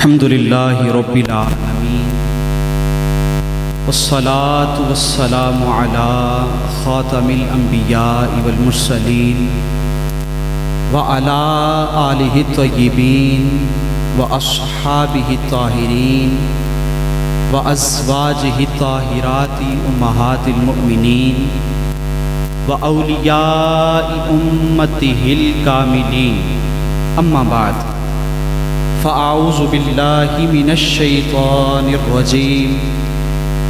الحمد للہ رب العالمین والصلاة والسلام علی خاتم الانبیاء والمرسلین وعلی آلہ الطیبین واصحابہ الطاہرین وازواجہ الطاہرات امہات المؤمنین واولیاء امتہ الکاملین اما بعد فاعوذ باللہ من الشیطان الرجیم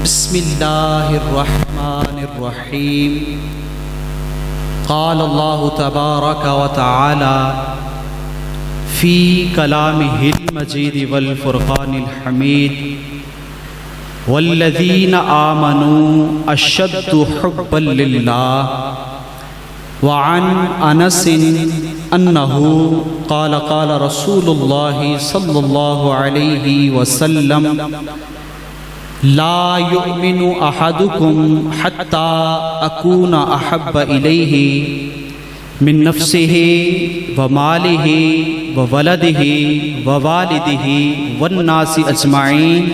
بسم اللہ الرحمن الرحیم قال اللہ تبارک وتعالی فی کلامہ المجید والفرقان الحمید والذین آمنوا اشد حبا للہ وعن انس انہ قال قال رسول اللہ صلی اللہ علیہ وسلم لا یؤمن احدکم حتی اکون احب الیہ من نفسہ ومالہ وولدہ ووالدہ والناس اجمعین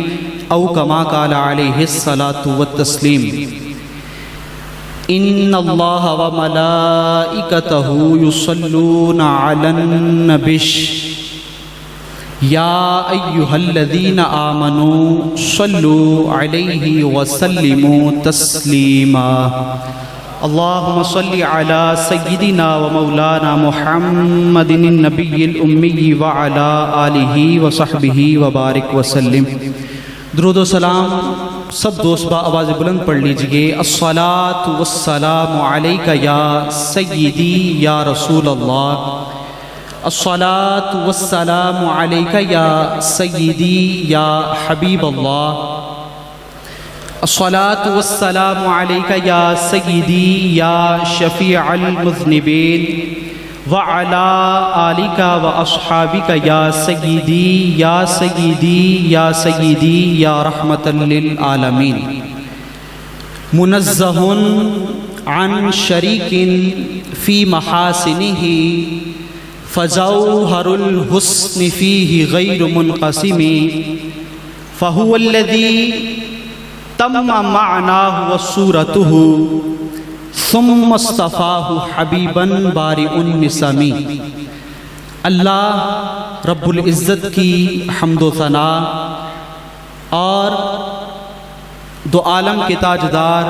او کما قال علیہ الصلاة والتسلیم ان اللہ وملائکتہ یصلون علی النبی یا ایہا الذین آمنوا صلوا علیہ وسلموا تسلیما اللہم صل علی سیدنا ومولانا محمد النبی الامی وعلی آلہ وصحبہ وبارک وسلم۔ درود و سلام سب دوست با آواز بلند پڑھ لیجئے۔ الصلاة والسلام علیکہ یا سیدی یا رسول اللہ، الصلاة والسلام علیکہ یا سیدی یا حبیب اللہ، الصلاة والسلام علیکہ یا سیدی یا شفیع المذنبین وعلی آلکہ واصحابکہ یا سیدی یا سیدی یا سیدی یا رحمت للعالمین۔ منزہ عن شریک فی محاسنہ فجوہر الحسن فیہ غیر منقسم فہو الذی تم معناہ وصورتہ ثم اصطفاہ حبیبا بارئ النسم۔ اللہ رب العزت کی حمد و ثنا اور دو عالم کے تاجدار،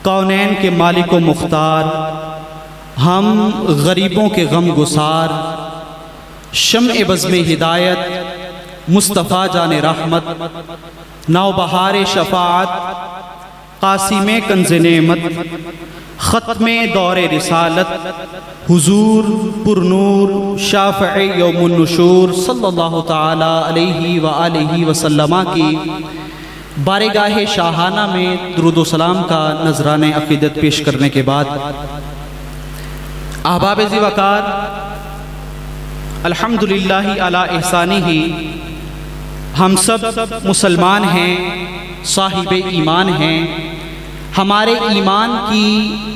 کونین کے مالک و مختار، ہم غریبوں کے غم گسار، شمع بزم ہدایت مصطفیٰ جان رحمت، نوبہار شفاعت، قاسم کنز نعمت، ختم دور رسالت، حضور پر نور شافع یوم النشور صلی اللہ تعالی علیہ وآلہ وسلم کی بارگاہ شاہانہ میں درود و سلام کا نذرانہ عقیدت پیش کرنے کے بعد، احباب ذی وقار، الحمدللہ علی احسانہ، ہم سب مسلمان ہیں، صاحب ایمان ہیں۔ ہمارے ایمان کی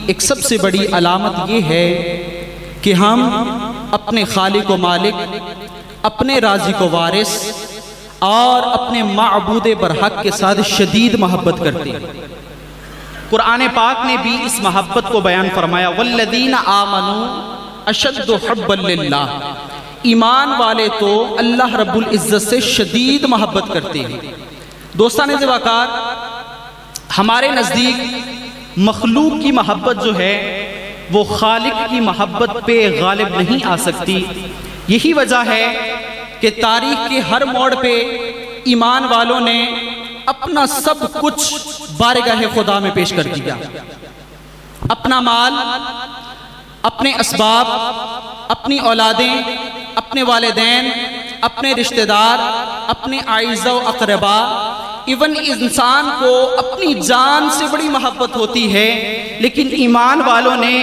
ایک سب سے بڑی علامت یہ ہے کہ ہم اپنے خالق و مالک، اپنے رازق و وارث اور اپنے معبود برحق کے ساتھ شدید محبت کرتے ہیں۔ قرآن پاک نے بھی اس محبت کو بیان فرمایا، والذین آمنوا اشد حبا للہ، ایمان والے تو اللہ رب العزت سے شدید محبت کرتے ہیں۔ دوستان ذی وقار، ہمارے نزدیک مخلوق کی محبت جو ہے وہ خالق کی محبت پہ غالب نہیں آ سکتی۔ یہی وجہ ہے کہ تاریخ کے ہر موڑ پہ ایمان والوں نے اپنا سب کچھ بارگاہ خدا میں پیش کر دیا، اپنا مال، اپنے اسباب، اپنی اولادیں، اپنے والدین، اپنے رشتہ دار، اپنے اعزاء و اقربا، ایون انسان کو اپنی جان سے بڑی محبت ہوتی ہے، لیکن ایمان والوں نے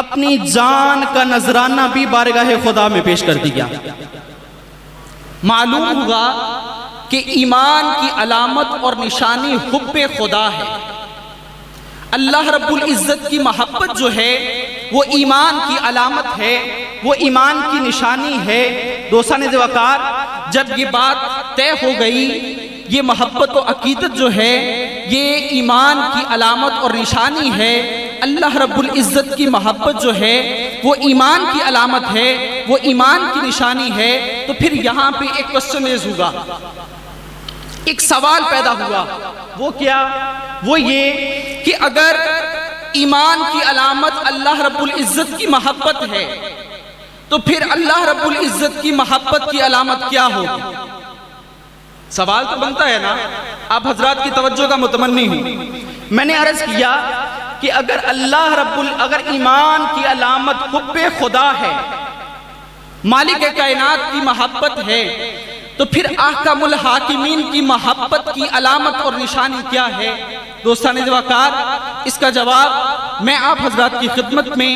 اپنی جان کا نذرانہ بھی بارگاہ خدا میں پیش کر دیا۔ معلوم ہوگا کہ ایمان کی علامت اور نشانی حب خدا ہے۔ اللہ رب العزت کی محبت جو ہے وہ ایمان کی علامت ہے، وہ ایمان کی نشانی ہے۔ دوستان ذی وقار، جب یہ بات طے ہو گئی، یہ محبت و عقیدت جو ہے یہ ایمان کی علامت اور نشانی ہے، اللہ رب العزت کی محبت جو ہے وہ ایمان کی علامت ہے، وہ ایمان کی نشانی ہے، تو پھر یہاں پہ ایک کوسچن ریز ہوگا، ایک سوال پیدا ہوا، وہ کیا؟ وہ یہ کہ اگر ایمان کی علامت اللہ رب العزت کی محبت ہے تو پھر اللہ رب العزت کی محبت کی علامت کیا ہوگی؟ سوال تو بنتا ہے نا، آپ حضرات کی توجہ کا متمنی ہوں۔ میں نے عرض کیا کہ اگر ایمان کی علامت حب خدا ہے، مالک کائنات کی محبت ہے، تو پھر احکم الحاکمین کی محبت کی علامت اور نشانی کیا ہے؟ دوستان وقار، اس کا جواب میں آپ حضرات کی خدمت میں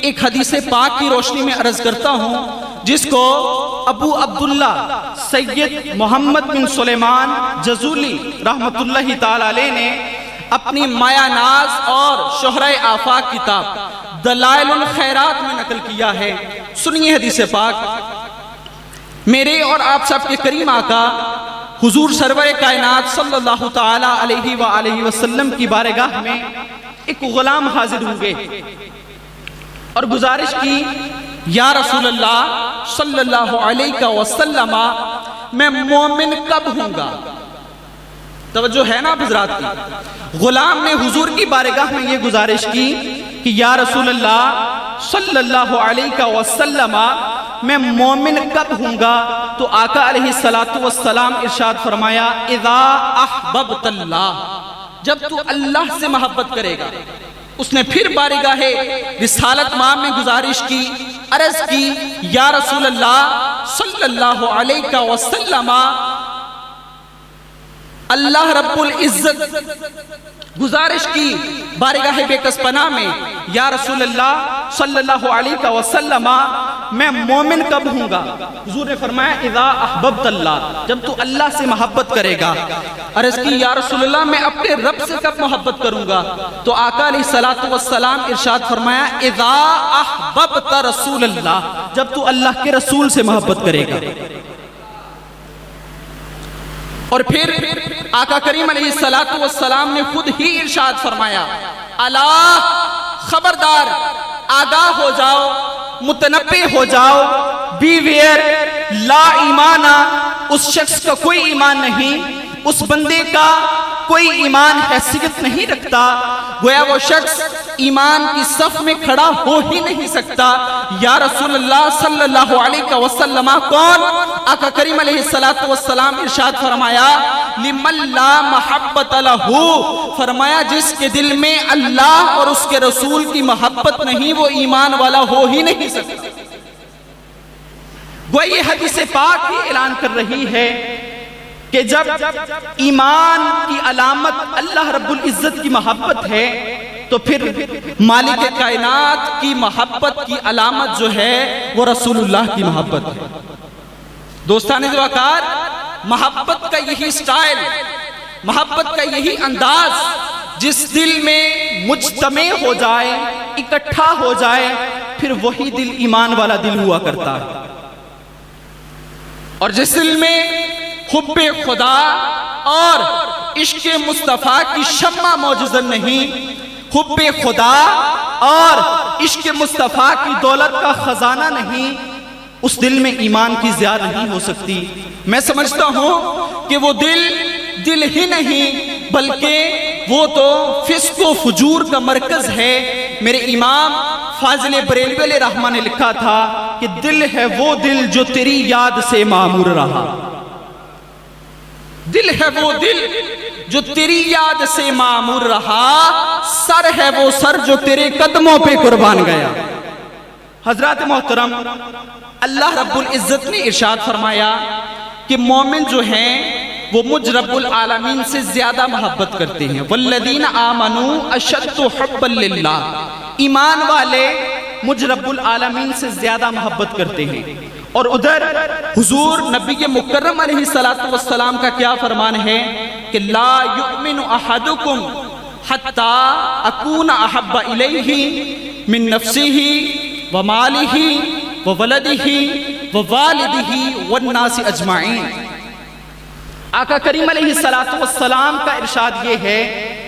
ایک حدیث پاک کی روشنی میں عرض کرتا ہوں، جس کو ابو عبداللہ سید محمد بن سلیمان جزولی رحمت اللہ تعالی علیہ نے اپنی مایہ ناز اور شہرہ آفاق کتاب دلائل الخیرات میں نقل کیا ہے۔ سنیے حدیث پاک۔ میرے اور آپ سب کے کریم آقا حضور سرور کائنات صلی اللہ تعالی علیہ وآلہ وسلم کی بارگاہ میں ایک غلام حاضر ہوئے اور گزارش کی، یا رسول اللہ صلی اللہ علیہ وسلم، میں مومن کب ہوں گا؟ توجہ ہے نا حضرات کی؟ غلام نے حضور کی بارگاہ میں یہ گزارش کی کہ یا رسول اللہ صلی اللہ علیہ وسلم، میں مومن کب ہوں گا؟ تو آقا علیہ السلام ارشاد فرمایا، اذا احببت اللہ، جب تو اللہ سے محبت کرے گا۔ اس نے پھر بارگاہ رسالت مام میں گزارش کی، عرض کی، یا رسول اللہ صلی اللہ علیہ وسلم، اللہ رب العزت گزارش کی بارگاہ بے کس پناہ میں، یا رسول اللہ صلی اللہ علیہ وسلم، میں مومن کب ہوں گا؟ حضور نے فرمایا، اذا احببت اللہ، جب تو اللہ سے محبت کرے گا۔ عرض کی، یا رسول اللہ میں اپنے رب سے کب محبت کروں گا؟ تو آقا علیہ السلام ارشاد فرمایا، اذا احببت رسول اللہ، جب تو اللہ کے رسول سے محبت کرے گا۔ اور پھر آقا کریم علیہ السلام نے خود ہی ارشاد فرمایا، الا، خبردار، آگاہ ہو جاؤ، متنبہ ہو جاؤ، بیویئر، لا ایمانہ، اس شخص کا کوئی ایمان نہیں، اس بندے کا کوئی ایمان حیثیت نہیں رکھتا، گویا وہ شخص ایمان کی صف میں کھڑا ہو ہی نہیں سکتا۔ یا رسول اللہ صلی اللہ علیہ وسلم، کون؟ آقا کریم علیہ السلام ارشاد فرمایا، لمن لا محبت لہو، فرمایا جس کے دل میں اللہ اور اس کے رسول کی محبت نہیں، وہ ایمان والا ہو ہی نہیں سکتا۔ گویا یہ حدیث پاک ہی اعلان کر رہی ہے کہ جب ایمان کی علامت اللہ رب العزت کی محبت ہے تو پھر مالک کائنات کی محبت کی علامت جو ہے وہ رسول اللہ کی محبت ہے۔ دوستان وقار، محبت کا یہی سٹائل، محبت کا یہی انداز، جس دل میں مجتمع ہو جائے، اکٹھا ہو جائے، پھر وہی دل ایمان والا دل ہوا کرتا ہے۔ اور جس دل میں حب خدا اور عشق مصطفیٰ کی شمع موجزن نہیں، حب خدا اور عشق مصطفیٰ کی دولت کا خزانہ نہیں، اس دل میں ایمان کی زیادہ نہیں ہو سکتی۔ میں سمجھتا ہوں کہ وہ دل ہی نہیں بلکہ وہ تو فسق و فجور کا مرکز ہے۔ میرے امام فاضل بریلوی علیہ رحمہ نے لکھا تھا کہ دل ہے وہ دل جو تیری یاد سے معمور رہا، دل ہے وہ دل جو تیری یاد سے معمور رہا، سر ہے وہ سر جو تیرے قدموں پہ قربان گیا۔ حضرات محترم، اللہ رب العزت نے ارشاد فرمایا کہ مومن جو ہیں وہ مجھ رب العالمین سے زیادہ محبت کرتے ہیں۔ والذین آمنوا اشد حبا للہ، ایمان والے مجھ رب العالمین سے زیادہ محبت کرتے ہیں۔ اور ادھر حضور نبی مکرم علیہ السلام کا کیا فرمان ہے کہ لا یؤمن احدکم حتی اکون احب الیہ من نفسہ ومالہ وولدہ ووالدہ والناس اجمعین۔ آقا کریم علیہ السلام کا ارشاد یہ ہے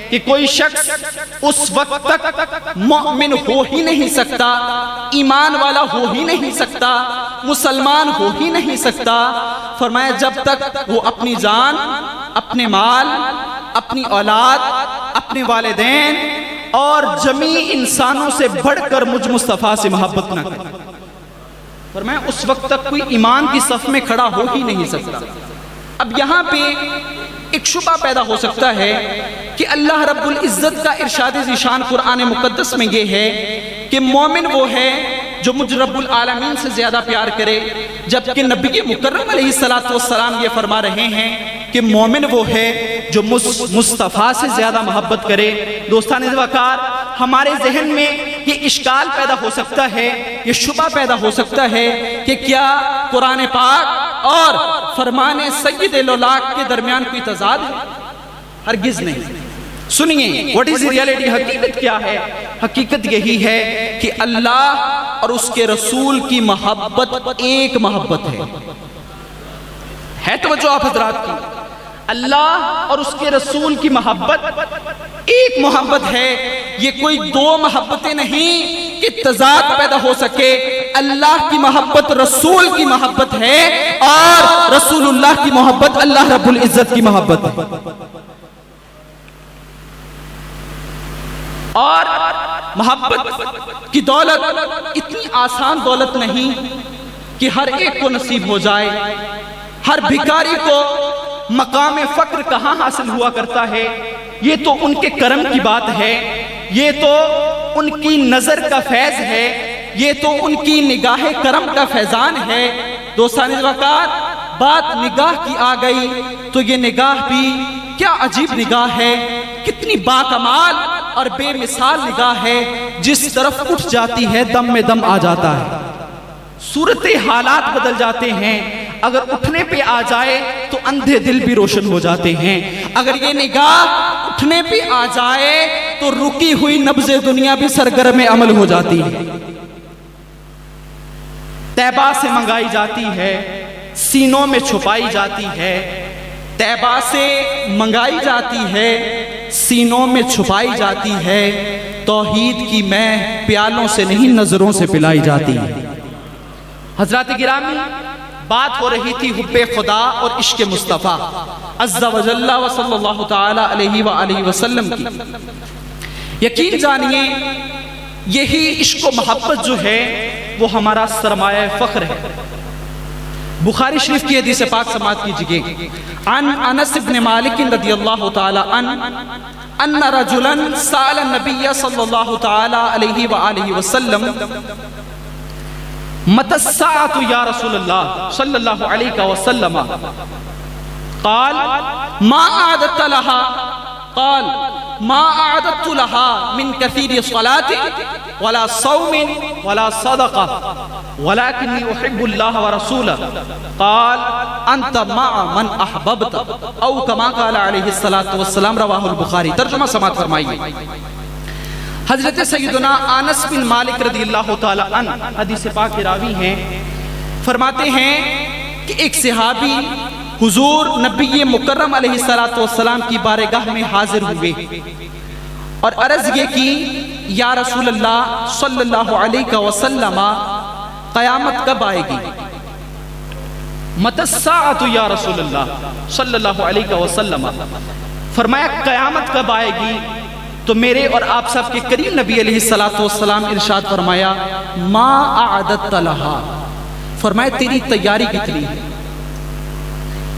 کہ کوئی شخص اس وقت تک مومن ہو ہی نہیں سکتا، ایمان والا ہو ہی نہیں سکتا، مسلمان ہو ہی نہیں سکتا، فرمایا جب تک وہ اپنی جان، اپنے مال، اپنی اولاد، اپنے والدین اور جمیع انسانوں سے بڑھ کر مجھ مصطفیٰ سے محبت نہ کرے۔ فرمایا اس وقت تک کوئی ایمان کی صف میں کھڑا ہو ہی نہیں سکتا۔ اب یہاں پہ ایک شبہ پیدا ہو سکتا ہے کہ اللہ رب العزت کا ارشاد ذیشان قرآن مقدس میں یہ ہے کہ مومن وہ ہے جو مجھ رب العالمین سے زیادہ پیار کرے، جبکہ نبی مکرم علیہ السلام یہ فرما رہے ہیں کہ مومن وہ ہے جو مصطفیٰ سے زیادہ محبت کرے۔ دوستان وقار، ہمارے ذہن میں یہ اشکال پیدا ہو سکتا ہے، یہ شبہ پیدا ہو سکتا ہے کہ کیا قرآن پاک اور فرمان سید الاولاق کے درمیان کوئی تضاد ہے؟ ہرگز نہیں۔ سنیے what is the reality، حقیقت کیا ہے؟ حقیقت یہی ہے کہ اللہ اور اس کے رسول کی محبت ایک محبت ہے توجہ آپ حضرات کی۔ اللہ اور اس کے رسول کی محبت ایک محبت ہے، یہ کوئی دو محبتیں نہیں کہ تضاد پیدا ہو سکے۔ اللہ کی محبت رسول کی محبت ہے اور رسول اللہ کی محبت اللہ رب العزت کی محبت ہے۔ اور محبت کی دولت اتنی آسان دولت نہیں کہ ہر ایک کو نصیب ہو جائے۔ ہر بھکاری کو مقام فقر کہاں حاصل ہوا کرتا ہے؟ یہ تو ان کے کرم کی بات ہے، یہ تو ان کی نظر کا فیض ہے، یہ تو ان کی نگاہ کرم کا فیضان ہے۔ دوستان وقار، بات نگاہ کی آ گئی تو یہ نگاہ بھی کیا عجیب نگاہ ہے، کتنی باکمال اور بے مثال نگاہ ہے، جس طرف اٹھ جاتی ہے دم میں دم آ جاتا ہے، صورت حالات بدل جاتے ہیں۔ اگر اٹھنے پہ آ جائے تو اندھے دل بھی روشن ہو جاتے ہیں، اگر یہ نگاہ اٹھنے پہ آ جائے تو رکی ہوئی نبض دنیا بھی سرگرم عمل ہو جاتی ہے۔ طیبہ سے منگائی جاتی ہے، سینوں میں چھپائی جاتی ہے، طیبہ سے منگائی جاتی ہے، سینوں میں چھپائی جاتی ہے، توحید کی میں پیالوں سے نہیں نظروں سے پلائی جاتی ہے۔ حضرات گرامی، بات ہو رہی تھی حب خدا اور عشق مصطفیٰ عز و جل و صلی اللہ تعالی علیہ وآلہ وسلم کی۔ یقین جانیے یہی عشق و محبت جو ہے وہ ہمارا سرمایہ فخر ہے۔ بخاری شریف کی حدیث پاک سماعت کیجئے، عن انس بن مالک رضی اللہ تعالی عنہ ان رجلا سأل النبی صلی اللہ تعالی علیہ وآلہ وسلم متى الساعة یا رسول اللہ صلی اللہ علیہ وسلم قال ما اعددت لها قال ما اعددت لها من كثير صلاة ولا صوم ولا صدقة ولكني احب الله ورسوله قال انت مع من احببت او كما قال عليه الصلاة والسلام۔ رواہ البخاری۔ ترجمہ سماعت فرمائیے۔ حضرت سیدنا انس بن مالک رضی اللہ تعالی عنہ حدیث پاک کے راوی ہیں، فرماتے ہیں کہ ایک صحابی حضور نبی مکرم علیہ السلام کی بارگاہ میں حاضر ہوئے اور عرض یہ کی، یا رسول اللہ صلی اللہ علیہ وسلم قیامت کب آئے گی؟ متی الساعۃ یا رسول اللہ صلی اللہ علیہ وسلم، فرمایا قیامت کب آئے گی؟ تو میرے اور آپ سب کے کریم نبی علیہ السلام ارشاد فرمایا، ما اعددت لها، فرمایا تیری تیاری کتنی ہے؟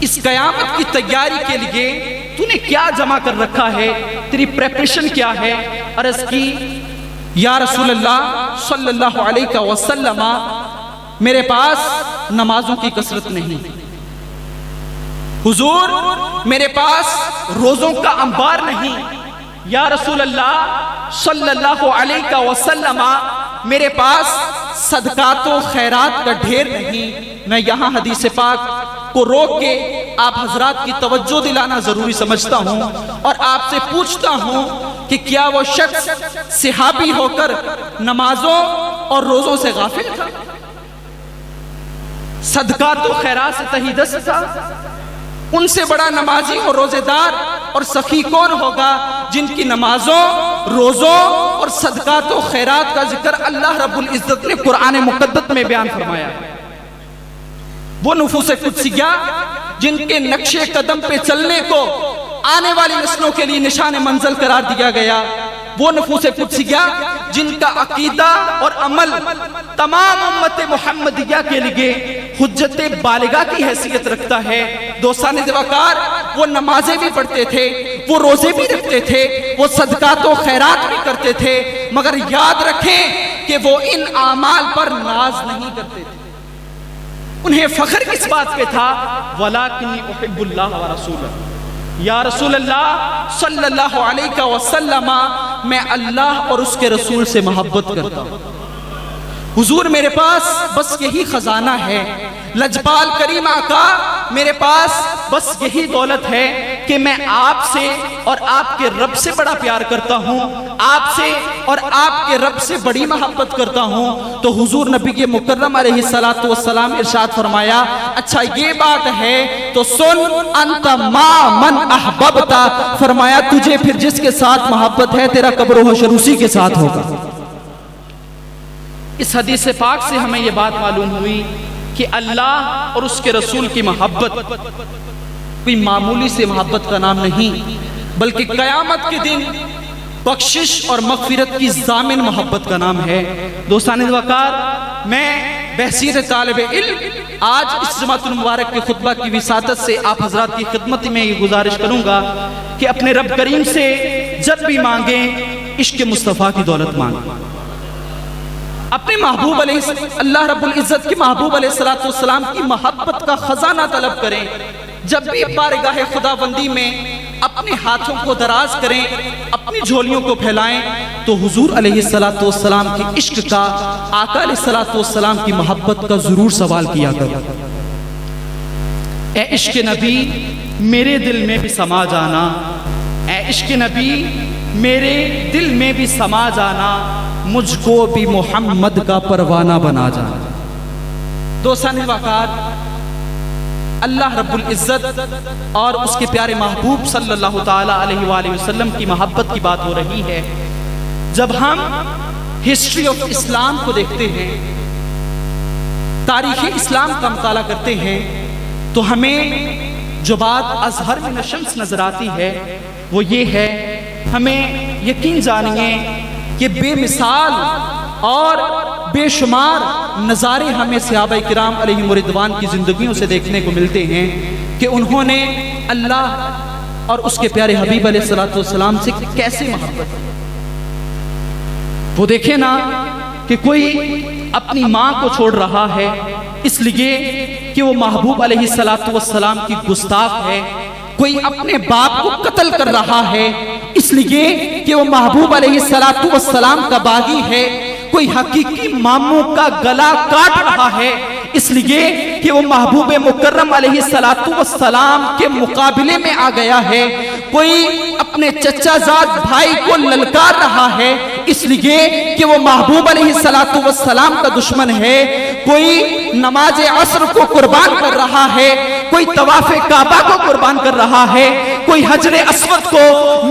اس قیامت کی تیاری کے لیے تو نے کیا جمع کر رکھا ہے؟ تیری پریپریشن کیا ہے؟ عرض کی، یا رسول اللہ صلی اللہ علیہ وسلم میرے پاس نمازوں کی کثرت نہیں، حضور میرے پاس روزوں کا انبار نہیں، یا رسول اللہ صلی اللہ علیہ وسلم میرے پاس صدقات و خیرات کا ڈھیر نہیں۔ میں یہاں حدیث پاک کو روک کے آپ حضرات کی توجہ دلانا ضروری سمجھتا ہوں اور آپ سے پوچھتا ہوں کہ کیا وہ شخص صحابی ہو کر نمازوں اور روزوں سے غافل تھا؟ صدقات و خیرات سے تہی دست تھا۔ ان سے بڑا نمازی اور روزے دار اور سخی کون ہوگا جن کی نمازوں، روزوں اور صدقات و خیرات کا ذکر اللہ رب العزت نے قرآن مقدس میں بیان فرمایا۔ وہ نفوس قدسیہ جن کے نقش قدم پہ چلنے کو آنے والی نسلوں کے لیے نشان منزل قرار دیا گیا، وہ نفوس قدسیہ جن کا عقیدہ اور عمل تمام امت محمدیہ کے لیے حجت بالغہ کی حیثیت رکھتا ہے۔ دوستان وقار، وہ نمازیں بھی پڑھتے تھے، وہ روزے بھی رکھتے تھے، وہ صدقات و خیرات بھی کرتے تھے، مگر یاد رکھیں کہ وہ ان اعمال پر ناز نہیں کرتے تھے۔ انہیں فخر کس بات پہ تھا؟ وَلَٰكِنِّي أُحِبُّ اللَّهَ وَرَسُولَهُ، یا رسول اللہ صلی اللہ علیہ وسلم، میں اللہ اور اس کے رسول سے محبت کرتا ہوں۔ حضور میرے پاس بس یہی خزانہ ہے، لجپال کریم آقا میرے پاس بس یہی دولت ہے کہ میں آپ سے اور آپ کے رب سے بڑا پیار کرتا ہوں، آپ سے اور آپ کے رب سے بڑی محبت کرتا ہوں۔ تو حضور نبی مکرم علیہ السلام ارشاد فرمایا، اچھا یہ بات ہے تو سن، انت ما من احببتا، فرمایا تجھے پھر جس کے ساتھ محبت ہے تیرا قبر و حشر اسی کے ساتھ ہوگا۔ اس حدیث پاک سے ہمیں یہ بات معلوم ہوئی کہ اللہ اور اس کے رسول کی محبت کوئی معمولی سے محبت کا نام نہیں، بلکہ قیامت کے دن بخشش اور مغفرت کی ضامن محبت کا نام ہے۔ دوستان وقار، میں بحیثیت طالب علم آج اس جمعۃ المبارک کے خطبہ کی وساطت سے آپ حضرات کی خدمت میں یہ گزارش کروں گا کہ اپنے رب کریم سے جب بھی مانگیں عشق مصطفیٰ کی دولت مانگیں، اپنے محبوب علیہ اللہ رب العزت کے محبوب علیہ السلام کی محبت کا خزانہ طلب کریں۔ جب بھی بارگاہ خدا بندی میں اپنے ہاتھوں کو دراز کریں، اپنی جھولیوں کو پھیلائیں، تو حضور علیہ السلام کی عشق کا، آقا علیہ السلام کی محبت کا ضرور سوال کیا کریں۔ اے عشق نبی میرے دل میں بھی سما جانا، اے عشق نبی میرے دل میں بھی سما جانا، مجھ کو بھی محمد کا پروانہ بنا جانا۔ دوستان وقار، اللہ رب العزت اور اس کے پیارے محبوب صلی اللہ تعالی علیہ وآلہ وسلم کی محبت کی بات ہو رہی ہے۔ جب ہم ہسٹری آف اسلام کو دیکھتے ہیں، تاریخ اسلام کا مطالعہ کرتے ہیں، تو ہمیں جو بات اظہر من الشمس نظر آتی ہے وہ یہ ہے، ہمیں یقین جانیے کہ بے مثال اور بے شمار نظارے ہمیں صحابہ کرام علیہم رضوان کی زندگیوں سے دیکھنے کو ملتے ہیں کہ انہوں نے اللہ اور اس کے پیارے حبیب علیہ السلام سے کیسے محبت کی۔ وہ دیکھیں نا کہ کوئی اپنی ماں کو چھوڑ رہا ہے اس لیے کہ وہ محبوب علیہ السلام کی گستاخ ہے، کوئی اپنے باپ کو قتل کر رہا ہے اس لیے کہ وہ محبوب علیہ السلام کا باغی ہے، کوئی حقیقی ماموں کا گلا کاٹ رہا ہے اس لیے کہ وہ محبوب مکرم علیہ السلام کے مقابلے میں آ گیا ہے، کوئی اپنے چچا زاد بھائی کو للکار رہا ہے اس لیے کہ وہ محبوب علیہ السلام کا دشمن ہے، کوئی نماز عصر کو قربان کر رہا ہے، کوئی طواف کعبہ کو قربان کر رہا ہے، کوئی حجر اسود کو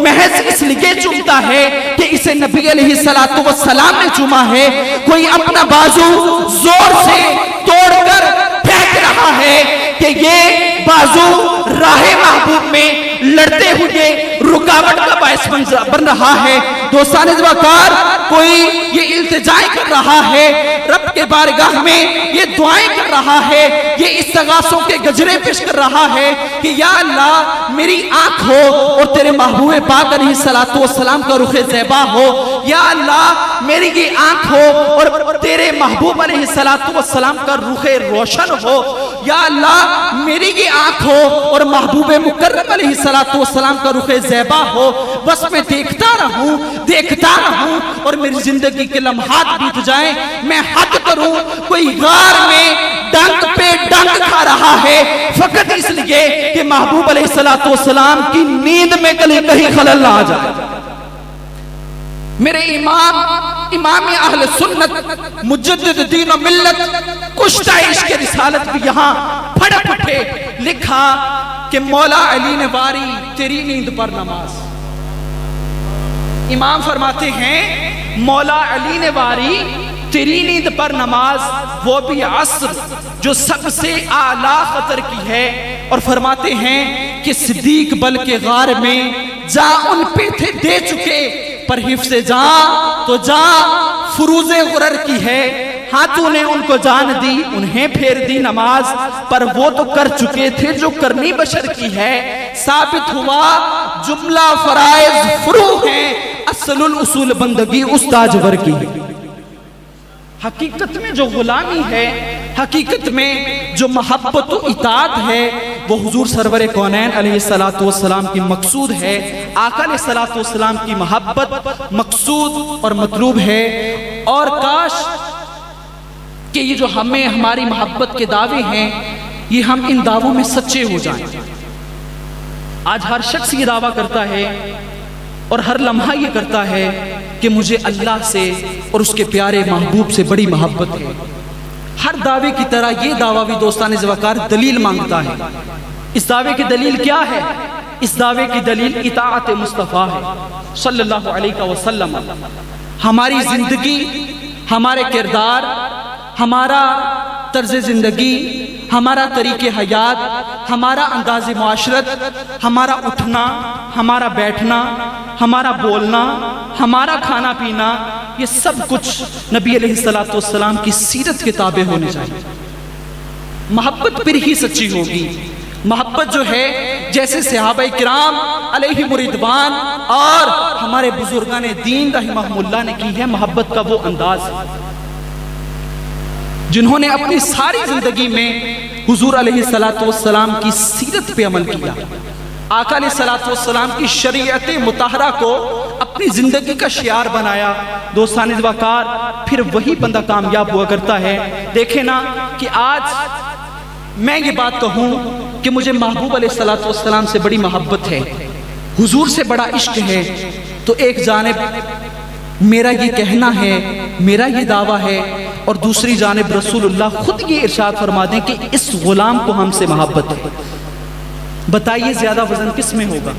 محض اس لیے چومتا ہے کہ اسے نبی علیہ السلام نے چوما ہے، کوئی اپنا بازو زور سے توڑ کر پھینک رہا ہے کہ یہ بازو راہ محبوب میں لڑتے ہوئے رکاوٹ کا باعث بن رہا ہے۔ دوستان وقار، کوئی یہ التجائیں کر رہا ہے رب کے بارگاہ میں، یہ دعائیں کر رہا ہے، یہ استغاثوں کے گجرے پیش کر رہا ہے کہ یا اللہ میری آنکھ ہو اور تیرے محبوب پاک علیہ السلام کا رخ زیبا ہو، یا اللہ میری یہ آنکھ ہو اور تیرے محبوب علیہ السلام کا رخ روشن ہو، یا اللہ میری یہ آنکھ ہو اور محبوب مکرم علیہ السلام کا رخ زیبا ہو، بس میں دیکھتا رہوں اور میری زندگی کے لمحات بیت جائیں، میں حد کروں، کوئی غار میں ڈنک پہ ڈنک کھا رہا ہے فقط اس لیے کہ محبوب علیہ السلام کی نیند میں کہیں خلل نہ آ جائے۔ میرے امام اہل سنت مجدد دین و ملت کشتہ عشق رسالت بھی یہاں پھڑک اٹھے، لکھا کہ مولا علی نے واری تیری نیند پر نماز. امام فرماتے ہیں مولا علی نے واری تیری نیند پر نماز، وہ بھی عصر جو سب سے اعلیٰ خطر کی ہے. اور فرماتے ہیں کہ صدیق بلکہ غار میں جا ان پہ تھے دے چکے، پر حفظ جان تو جان فروز غرر کی ہے. ہاتھوں نے ان کو جان دی، انہیں پھیر دی نماز، پر وہ تو کر چکے تھے جو کرنی بشر کی ہے. ثابت ہوا جملہ فرائض فرو ہیں، اصل الاصول بندگی اس تاجور کی. حقیقت میں جو غلامی ہے، حقیقت میں جو محبت و اطاعت ہے، وہ حضور سرور کونین علیہ السلام کی مقصود ہے. آقا علیہ السلام کی محبت مقصود اور مطلوب ہے. اور کاش کہ یہ جو ہمیں ہماری محبت کے دعوے ہیں، یہ ہم ان دعووں میں سچے ہو جائیں. آج ہر شخص یہ دعویٰ کرتا ہے اور ہر لمحہ یہ کرتا ہے کہ مجھے اللہ سے اور اس کے پیارے محبوب سے بڑی محبت ہے. ہر دعوے کی طرح یہ دعویٰ بھی دوستان زوکار دلیل مانگتا ہے. اس دعوے کی دلیل کیا ہے؟ اس دعوے کی دلیل اطاعت مصطفیٰ ہے صلی اللہ علیہ وسلم. ہماری زندگی، ہمارے کردار، ہمارا طرز زندگی، ہمارا طریقہ حیات، ہمارا انداز معاشرت، ہمارا اٹھنا، ہمارا بیٹھنا، ہمارا بولنا، ہمارا کھانا پینا، یہ سب کچھ نبی علیہ السلام کی سیرت کے تابع ہونے چاہیے. محبت پھر ہی سچی ہوگی. محبت جو ہے جیسے صحابہ کرام علیہ رضوان اور ہمارے بزرگان دین رحمہم اللہ نے کی ہے، محبت کا وہ انداز جنہوں نے اپنی ساری زندگی میں حضور علیہ السلام کی سیرت پہ عمل کیا. آقا علیہ السلام کی شریعت مطہرہ کو اپنی زندگی کا شعار بنایا. دوستان وقار، پھر وہی بندہ کامیاب ہوا کرتا ہے. دیکھیں نا کہ آج میں یہ بات کہوں کہ مجھے محبوب علیہ السلام سے بڑی محبت ہے، حضور سے بڑا عشق ہے، تو ایک جانب میرا یہ کہنا ہے، میرا یہ دعویٰ ہے، اور دوسری جانب رسول اللہ خود یہ ارشاد فرما دیں کہ اس غلام کو ہم سے محبت ہے. بتائیے زیادہ وزن کس میں ہوگا؟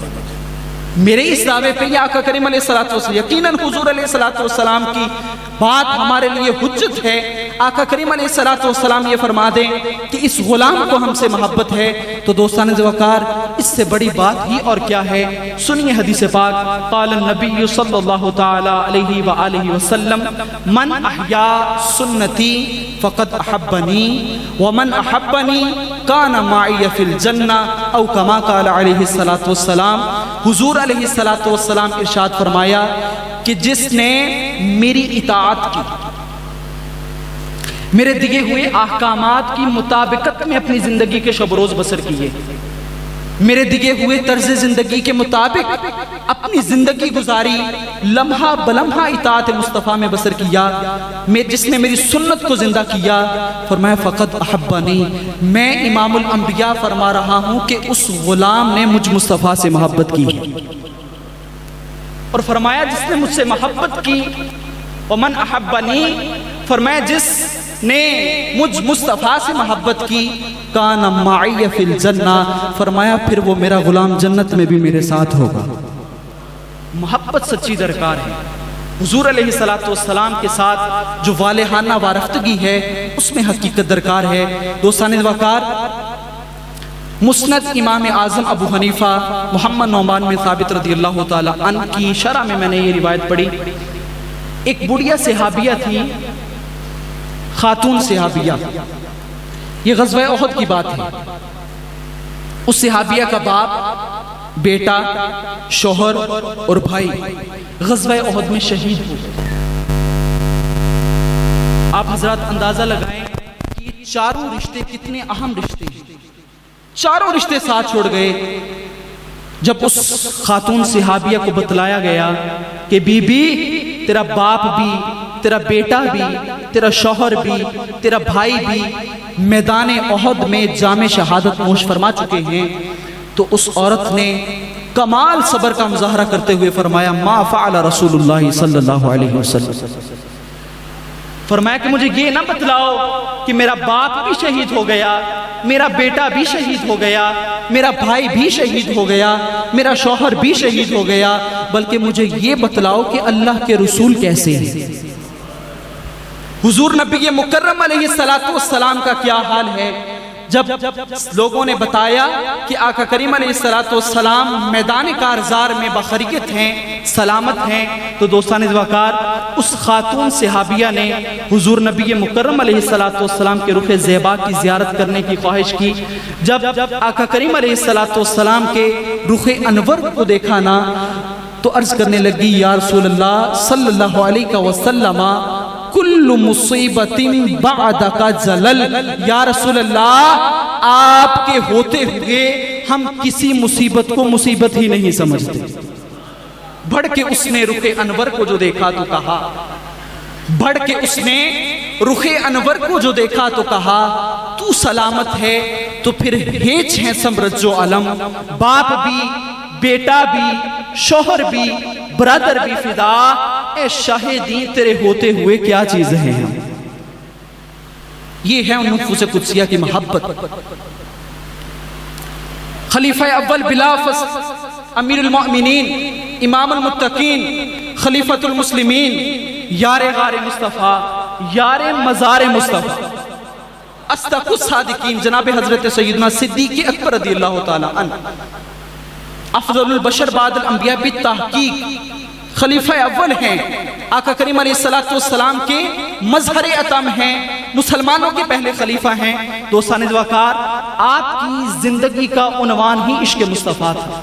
میرے اس دعوے پہ یا آقا کریم علیہ السلام، یقیناً حضور علیہ السلام کی بات ہمارے لیے حجت ہے. آقا کریم علیہ السلام یہ فرما دیں کہ اس غلام کو ہم سے محبت ہے، تو دوستان وقار اس سے بڑی بات ہی اور کیا ہے؟ سنیے حدیث پاک. قال النبی صلی اللہ تعالی علیہ وآلہ وسلم من احیا سنتی فقد احبنی ومن احبنی کان معی فی الجنہ او کما قال علیہ السلام. حضور علیہ السلام ارشاد فرمایا کہ جس نے میری اطاعت کی، میرے دیے ہوئے احکامات کی مطابقت میں اپنی زندگی کے شب روز بسر کیے، میرے دیے ہوئے طرز زندگی کے مطابق اپنی زندگی گزاری، لمحہ بلمحہ اطاعت مصطفیٰ میں بسر کیا، جس نے میری سنت کو زندہ کیا، فرمایا فقط احبنی. میں امام الانبیاء فرما رہا ہوں کہ اس غلام نے مجھ مصطفیٰ سے محبت کی. اور فرمایا جس نے مجھ سے محبت کی، ومن احبنی، فرمایا جس نے مجھ مصطفیٰ سے محبت کی، کان معی فی الجنہ، فرمایا پھر وہ میرا غلام جنت میں بھی میرے ساتھ ہوگا. محبت سچی درکار ہے. حضور علیہ السلام کے ساتھ جو والہانہ وارفتگی ہے اس میں حقیقت درکار ہے. دوستان وقار، مسند امام اعظم ابو حنیفہ محمد نعمان بن ثابت رضی اللہ تعالی عنہ کی شرح میں نے یہ روایت پڑھی. ایک بڑھیا صحابیہ تھی، خاتون صحابیہ. یہ غزوہ احد کی بات ہے. اس صحابیہ کا باپ، بیٹا، شوہر اور بھائی غزوہ احد میں شہید ہوئے. آپ حضرات اندازہ لگائیں کہ یہ چاروں رشتے کتنے اہم رشتے ہیں. چاروں رشتے ساتھ چھوڑ گئے. جب اس خاتون صحابیہ کو بتلایا گیا کہ بی بی تیرا باپ بھی، تیرا بیٹا بھی، تیرا شوہر بھی، تیرا بھائی بھی میدان احد میں جام شہادت نوش فرما چکے ہیں، تو اس عورت نے کمال صبر کا مظاہرہ کرتے ہوئے فرمایا ما فعل رسول اللہ صلی اللہ علیہ وسلم، فرمایا کہ مجھے یہ نہ بتلاؤ کہ میرا باپ بھی شہید ہو گیا، میرا بیٹا بھی شہید ہو گیا، میرا بھائی بھی شہید ہو گیا، میرا شوہر بھی شہید ہو گیا، بلکہ مجھے یہ بتلاؤ کہ اللہ کے رسول کیسے ہیں، حضور نبی مکرم علیہ السلام کا کیا حال ہے۔ جب لوگوں نے بتایا کہ آقا کریم علیہ السلام میدان کارزار میں بخیریت ہیں، سلامت ہیں، تو دوستان وقار اس خاتون صحابیہ نے حضور نبی مکرم علیہ السلام کے رخ زیبا کی زیارت کرنے کی خواہش کی۔ جب آقا کریم علیہ السلام کے رخ انور کو دیکھا نا تو عرض کرنے لگی یا رسول اللہ صلی اللہ علیہ وسلم کل مصیبت بعدک زلل، یا رسول اللہ آپ کے ہوتے ہوئے ہم کسی مصیبت کو مصیبت ہی نہیں سمجھتے۔ بڑھ کے اس نے رخ انور کو جو دیکھا تو کہا، بڑھ کے اس نے رخ انور کو جو دیکھا تو کہا تو سلامت ہے تو پھر ہیچ ہیں سمرج و علم، باپ بھی، بیٹا بھی، شوہر بھی، برادر بھی فدا، اے شاہدین تیرے ہوتے ہوئے کیا چیزیں ہیں۔ یہ ہے ان نفوس قدسیہ کی محبت۔ خلیفہ اول بلا فصل، امیر المؤمنین، امام المتقین، خلیفۃ المسلمین، یار غار مصطفیٰ، یار مزار مصطفیٰ، اصدق الصادقین جناب حضرت سیدنا صدیق اکبر رضی اللہ تعالی عنہ، افضل البشر بعد الانبیاء بالتحقیق، خلیفہ اول ہیں، آقا کریم علیہ السلام کے مظہر اتم ہیں، مسلمانوں کے پہلے خلیفہ ہیں۔ دوستان وقار آپ کی زندگی کا عنوان ہی عشق مصطفیٰ تھا،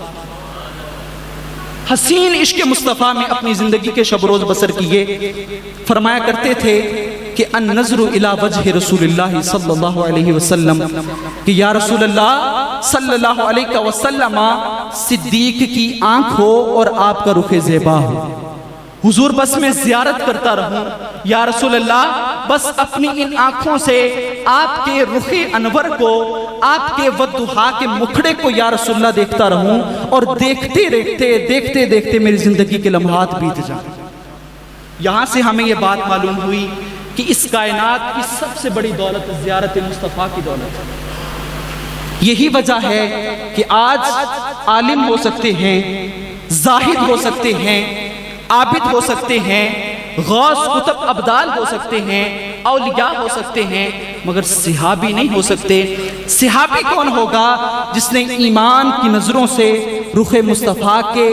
حسین عشق مصطفیٰ میں اپنی زندگی کے شب روز بسر کیے۔ فرمایا کرتے تھے کہ النظر الی وجہ رسول اللہ صلی اللہ علیہ وسلم، کہ یا رسول اللہ صلی اللہ علیہ وسلم صدیق کی آنکھ ہو اور آپ کا رخ زیبا ہو، حضور بس میں زیارت کرتا رہوں، یا رسول اللہ بس اپنی ان آنکھوں سے آپ کے رخ انور کو، آپ کے والضحیٰ کے مکھڑے کو یا رسول اللہ دیکھتا رہوں، اور دیکھتے دیکھتے میری زندگی کے لمحات بیت جائیں۔ یہاں سے ہمیں یہ بات معلوم ہوئی کہ اس کائنات کی سب سے بڑی دولت زیارت مصطفیٰ کی دولت ہے۔ یہی وجہ ہے کہ آج عالم ہو سکتے ہیں، زاہد ہو سکتے ہیں، عابد ہو سکتے ہیں، غوث قطب ابدال ہو سکتے ہیں، اولیاء ہو سکتے ہیں، مگر صحابی نہیں ہو سکتے۔ صحابی کون ہوگا؟ جس نے ایمان کی نظروں سے رخ مصطفیٰ کے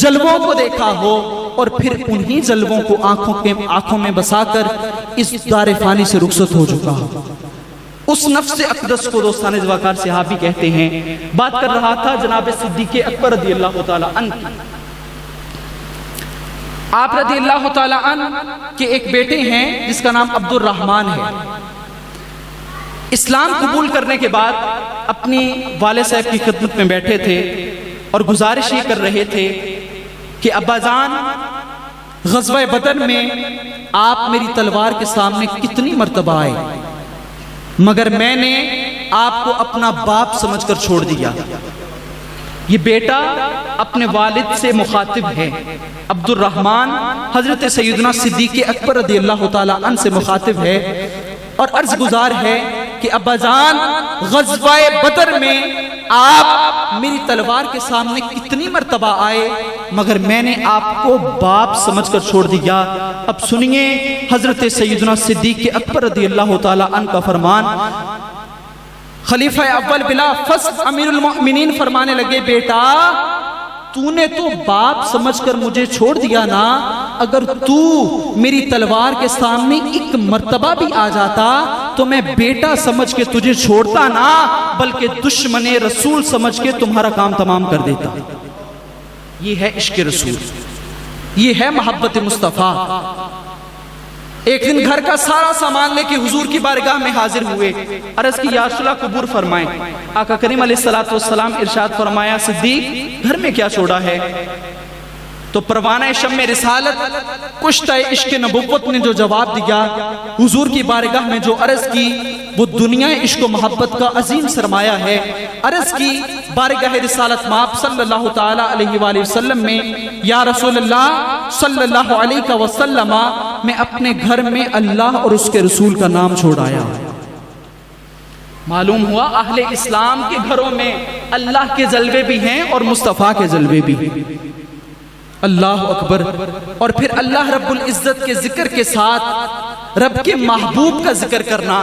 جلووں کو دیکھا ہو اور پھر انہی جلووں کو آنکھوں میں بسا کر اس دار فانی سے رخصت ہو چکا ہو۔ اس نفس اقدس کو دوستان وقار صحابی کہتے ہیں۔ بات کر رہا تھا جناب صدیق اکبر رضی اللہ تعالی عنہ کی۔ آپ رضی اللہ تعالی عنہ کے ایک بیٹے ہیں جس کا نام عبد الرحمن ہے۔ اسلام قبول کرنے کے بعد اپنی والد صاحب کی خدمت میں بیٹھے تھے اور گزارش یہ کر رہے تھے کہ ابا جان غزوہ بدر میں آپ میری تلوار کے سامنے کتنی مرتبہ آئے، مگر میں نے آپ کو اپنا باپ سمجھ کر چھوڑ دیا۔ یہ بیٹا اپنے والد سے مخاطب ہے، عبد الرحمن حضرت سیدنا صدیق اکبر رضی اللہ تعالی عنہ سے مخاطب ہے اور عرض گزار ہے کہ ابا جان غزوہ بدر میں آپ میری تلوار کے سامنے کتنی مرتبہ آئے، مگر میں نے آپ کو باپ سمجھ کر چھوڑ دیا۔ اب سنیے حضرت سیدنا صدیق اکبر رضی اللہ تعالی عنہ کا فرمان۔ خلیفہ اول بلا فصل امیر المؤمنین فرمانے لگے، بیٹا تو نے تو باپ سمجھ کر مجھے چھوڑ دیا نا، اگر تو میری تلوار کے سامنے ایک مرتبہ بھی آ جاتا تو میں بیٹا سمجھ کے تجھے چھوڑتا نا، بلکہ دشمن رسول سمجھ کے تمہارا کام تمام کر دیتا۔ یہ ہے عشق رسول، یہ ہے محبت مصطفیٰ۔ ایک دن گھر کا سارا سامان لے کے حضور کی بارگاہ میں حاضر ہوئے، عرض کی یا رسول اللہ قبور فرمائیں۔ آقا کریم علیہ السلام ارشاد فرمایا، صدیق گھر میں کیا چھوڑا ہے؟ تو پروانہ شمع رسالت کشتہ عشق نبوت نے جو جواب دیا، حضور کی بارگاہ میں جو عرض کی وہ دنیا عشق و محبت کا عظیم سرمایہ ہے۔ عرض کی بارگاہ رسالت مآب صلی اللہ تعالی علیہ وآلہ وسلم میں، یا رسول اللہ صلی اللہ علیہ وسلم، میں اپنے گھر میں اللہ اور اس کے رسول کا نام چھوڑ آیا۔ معلوم ہوا اہل اسلام کے گھروں میں اللہ کے جلوے بھی ہیں اور مصطفیٰ کے جلوے بھی ہیں۔ اللہ اکبر۔ اور پھر اللہ رب العزت کے ذکر کے ساتھ رب کے محبوب کا ذکر کرنا،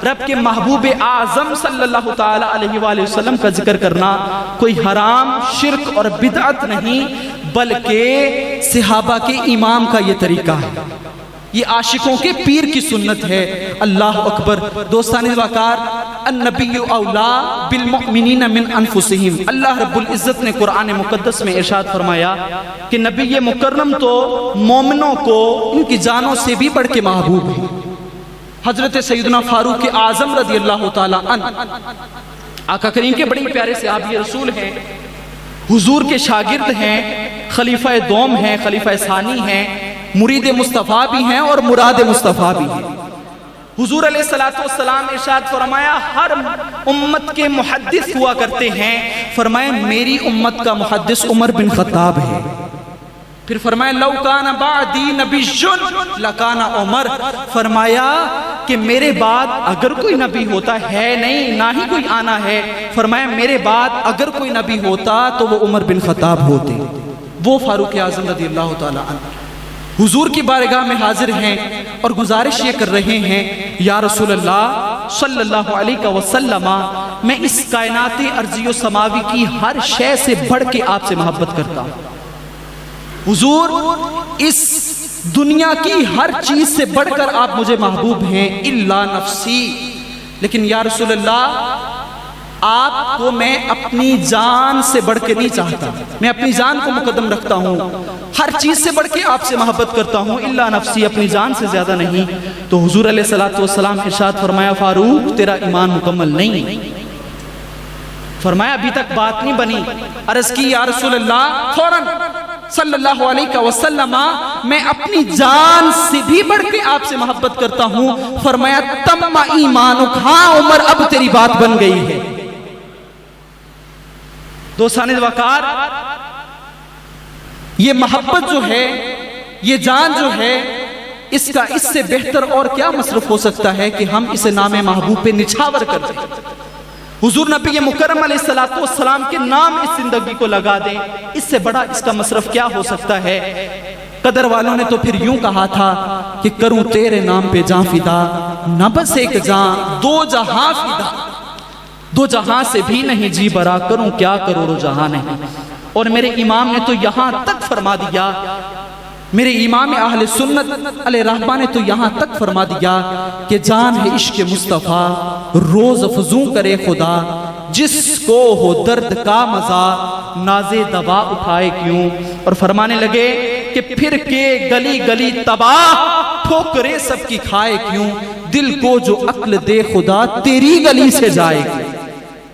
رب کے محبوب اعظم صلی اللہ تعالی علیہ وآلہ وسلم کا ذکر کرنا کوئی حرام، شرک اور بدعت نہیں، بلکہ صحابہ کے امام کا یہ طریقہ ہے، یہ عاشقوں کے پیر کی سنت ہے۔ اللہ اکبر۔ دوستان وقار، النبی اولا بالمؤمنین من انفسہم، اللہ رب العزت نے قرآن مقدس میں ارشاد فرمایا کہ نبی مکرم تو مومنوں کو ان کی جانوں سے بھی بڑھ کے محبوب ہے۔ حضرت سیدنا فاروق اعظم رضی اللہ تعالی عنہ آقا کریم کے بڑے پیارے صحابی رسول ہیں، حضور کے شاگرد ہیں، خلیفہ دوم ہیں، خلیفہ ثانی ہیں، مرید مصطفیٰ بھی ہیں اور مراد مصطفیٰ بھی ہیں۔ حضور علیہ السلام ارشاد فرمایا ہر امت کے محدث ہوا کرتے ہیں، فرمایا میری امت کا محدث عمر بن خطاب ہے۔ پھر فرمایا لو کان بعدی نبی لکان عمر، فرمایا کہ میرے بعد اگر کوئی نبی ہوتا ہے نہیں، نہ ہی کوئی آنا ہے، فرمایا میرے بعد اگر کوئی نبی ہوتا تو وہ عمر بن خطاب ہوتے، وہ فاروق اعظم رضی اللہ تعالی عنہ حضور کی بارگاہ میں حاضر ہیں اور گزارش یہ کر رہے ہیں، یا رسول اللہ صلی اللہ علیہ وسلم، میں اس کائنات ارضی و سماوی کی ہر شے سے بڑھ کے آپ سے محبت کرتا ہوں۔ حضور اس دنیا کی ہر چیز سے بڑھ کر آپ مجھے محبوب ہیں، الا نفسی، لیکن یا رسول اللہ آپ کو میں اپنی جان سے بڑھ کے نہیں چاہتا، میں اپنی جان کو مقدم رکھتا ہوں، ہر چیز سے بڑھ کے آپ سے محبت کرتا ہوں، الا نفسی، اپنی جان سے زیادہ نہیں۔ تو حضور علیہ السلام ارشاد فرمایا فاروق تیرا ایمان مکمل نہیں۔ فرمایا ابھی تک بات نہیں بنی، عرض کی یا رسول اللہ فوراً صلی اللہ علیہ وسلم میں اپنی جان سے بھی بڑھ کے آپ سے محبت کرتا ہوں۔ فرمایا تم ایمانک، ہاں عمر اب تیری بات بن گئی ہے۔ دوستان وقار، یہ محبت جو ہے، یہ جان جو ہے، اس سے بہتر اور کیا مصرف ہو سکتا ہے کہ ہم اسے نام محبوب پہ نچھاور کر دیں، حضور نبی مکرم علیہ السلام کے نام اس زندگی کو لگا دیں، اس سے بڑا اس کا مصرف کیا ہو سکتا ہے؟ قدر والوں نے تو پھر یوں کہا تھا کہ کروں تیرے نام پہ جاں فدا، نہ بس ایک جاں دو جہاں فدا، دو جہاں سے بھی نہیں جی برا، کروں کیا کروڑوں جہاں نہیں۔ اور میرے امام نے تو یہاں تک فرما دیا، میرے امام اہل سنت علیہ رحمہ نے تو یہاں تک فرما دیا کہ جان ہے عشق مصطفیٰ روز افزوں کرے خدا، جس کو ہو درد کا مزہ ناز دوا اٹھائے کیوں۔ اور فرمانے لگے کہ پھر کے گلی گلی تباہ ٹھوکرے سب کی کھائے کیوں، دل کو جو عقل دے خدا تیری گلی سے جائے گی۔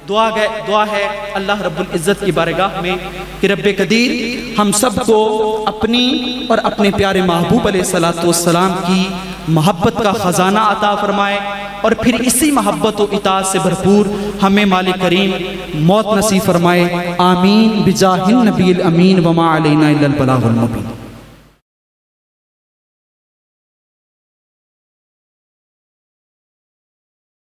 دعا ہے اللہ رب العزت کی بارگاہ میں کہ رب قدیر ہم سب کو اپنی اور اپنے پیارے محبوب علیہ السلام کی محبت کا خزانہ عطا فرمائے، اور پھر اسی محبت و اطاعت سے بھرپور ہمیں مالک کریم موت نصیب فرمائے۔ آمین بجاہ النبی الامین وما علینا الا البلاغ المبین۔